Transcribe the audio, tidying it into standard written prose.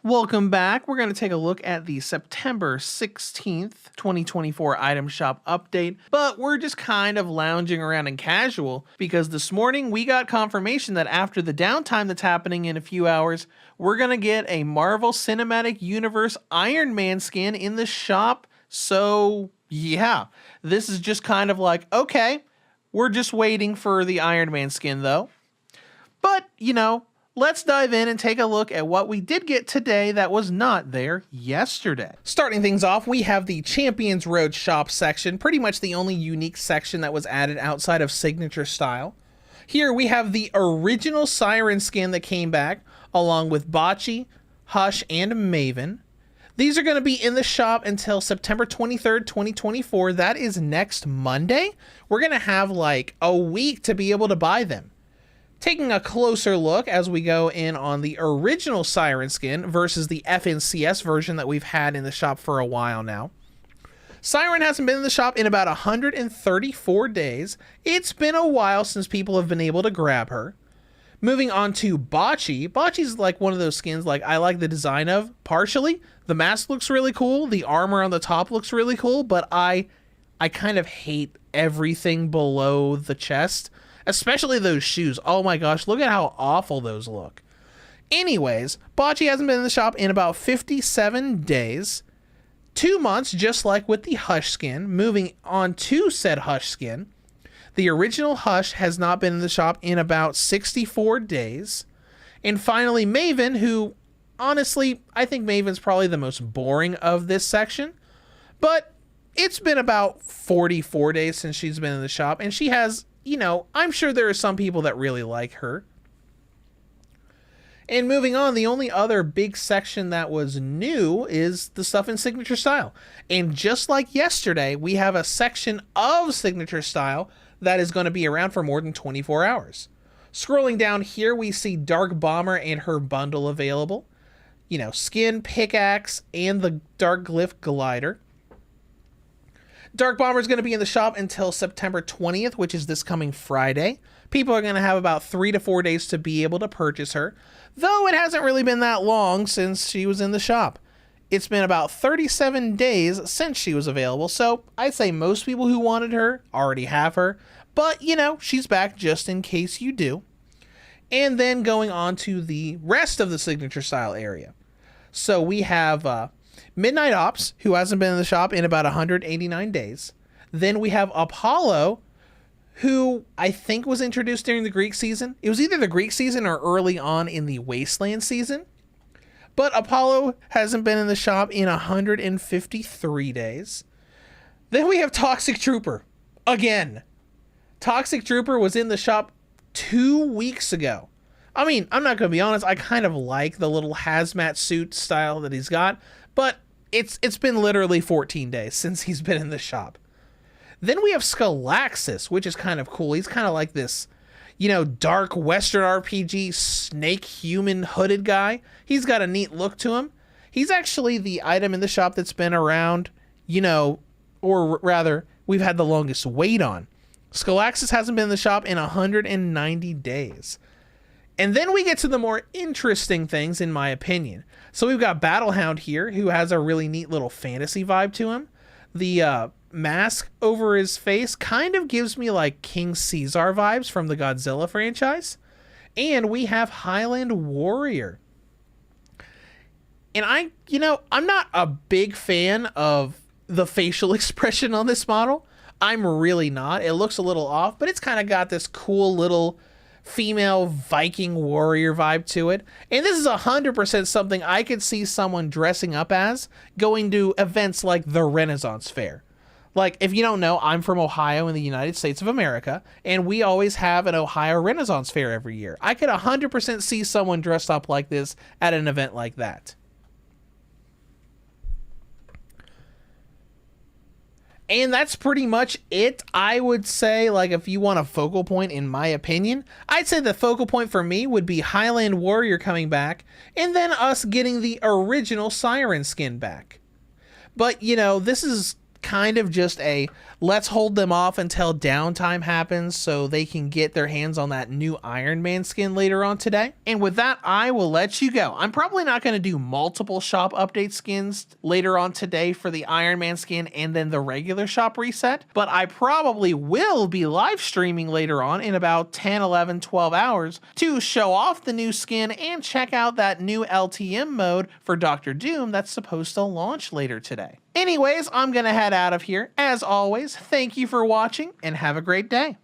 Welcome back. We're going to take a look at the September 16th, 2024 item shop update, but we're just kind of lounging around in casual because this morning we got confirmation that after the downtime that's happening in a few hours, we're going to get a Marvel Cinematic Universe Iron Man skin in the shop. So yeah, this is just kind of like, okay, we're just waiting for the Iron Man skin though. But, let's dive in and take a look at what we did get today that was not there yesterday. Starting things off, we have the Champions Road shop section, pretty much the only unique section that was added outside of signature style. Here we have the original Siren skin that came back, along with Bocce, Hush, and Maven. These are going to be in the shop until September 23rd, 2024. That is next Monday. We're going to have like a week to be able to buy them. Taking a closer look as we go in on the original Siren skin versus the FNCS version that we've had in the shop for a while now. Siren hasn't been in the shop in about 134 days. It's been a while since people have been able to grab her. Moving on to Bocce. Bocce's like one of those skins like I like the design of partially. The mask looks really cool. The armor on the top looks really cool, but I kind of hate everything below the chest. Especially those shoes. Oh my gosh, look at how awful those look. Anyways, Bocce hasn't been in the shop in about 57 days. 2 months, just like with the Hush skin. Moving on to said Hush skin. The original Hush has not been in the shop in about 64 days. And finally, Maven, who, honestly, I think Maven's probably the most boring of this section. But it's been about 44 days since she's been in the shop, and she has... I'm sure there are some people that really like her. And moving on, the only other big section that was new is the stuff in signature style. And just like yesterday, we have a section of signature style that is going to be around for more than 24 hours. Scrolling down here, we see Dark Bomber and her bundle available. Skin, pickaxe, and the Dark Glyph glider. Dark Bomber is going to be in the shop until September 20th, which is this coming Friday. People are going to have about 3 to 4 days to be able to purchase her, though it hasn't really been that long since she was in the shop. It's been about 37 days since she was available, so I'd say most people who wanted her already have her, but she's back just in case you do. And then going on to the rest of the signature style area. So we have Midnight Ops, who hasn't been in the shop in about 189 days. Then we have Apollo, who I think was introduced during the Greek season. It was either the Greek season or early on in the Wasteland season. But Apollo hasn't been in the shop in 153 days. Then we have Toxic Trooper. Again. Toxic Trooper was in the shop 2 weeks ago. I mean, I'm not going to be honest. I kind of like the little hazmat suit style that he's got. But it's been literally 14 days since he's been in the shop. Then we have Skalaxis, which is kind of cool. He's kind of like this, dark Western RPG snake human hooded guy. He's got a neat look to him. He's actually the item in the shop that's been around, or rather, we've had the longest wait on. Skalaxis hasn't been in the shop in 190 days. And then we get to the more interesting things, in my opinion. So we've got Battlehound here, who has a really neat little fantasy vibe to him. The mask over his face kind of gives me like King Caesar vibes from the Godzilla franchise. And we have Highland Warrior. And I'm not a big fan of the facial expression on this model. I'm really not. It looks a little off, but it's kind of got this cool little female Viking warrior vibe to it. And this is 100% something I could see someone dressing up as going to events like the Renaissance Fair. Like, if you don't know, I'm from Ohio in the United States of America, and we always have an Ohio Renaissance Fair every year. I could 100% see someone dressed up like this at an event like that. And that's pretty much it. I would say, like, if you want a focal point, in my opinion, I'd say the focal point for me would be Highland Warrior coming back, and then us getting the original Siren skin back. But, this is kind of just a let's hold them off until downtime happens so they can get their hands on that new Iron Man skin later on today. And with that, I will let you go. I'm probably not going to do multiple shop update skins later on today for the Iron Man skin and then the regular shop reset, but I probably will be live streaming later on in about 10, 11, 12 hours to show off the new skin and check out that new LTM mode for Doctor Doom that's supposed to launch later today. Anyways, I'm going to head out of here. As always, thank you for watching and have a great day.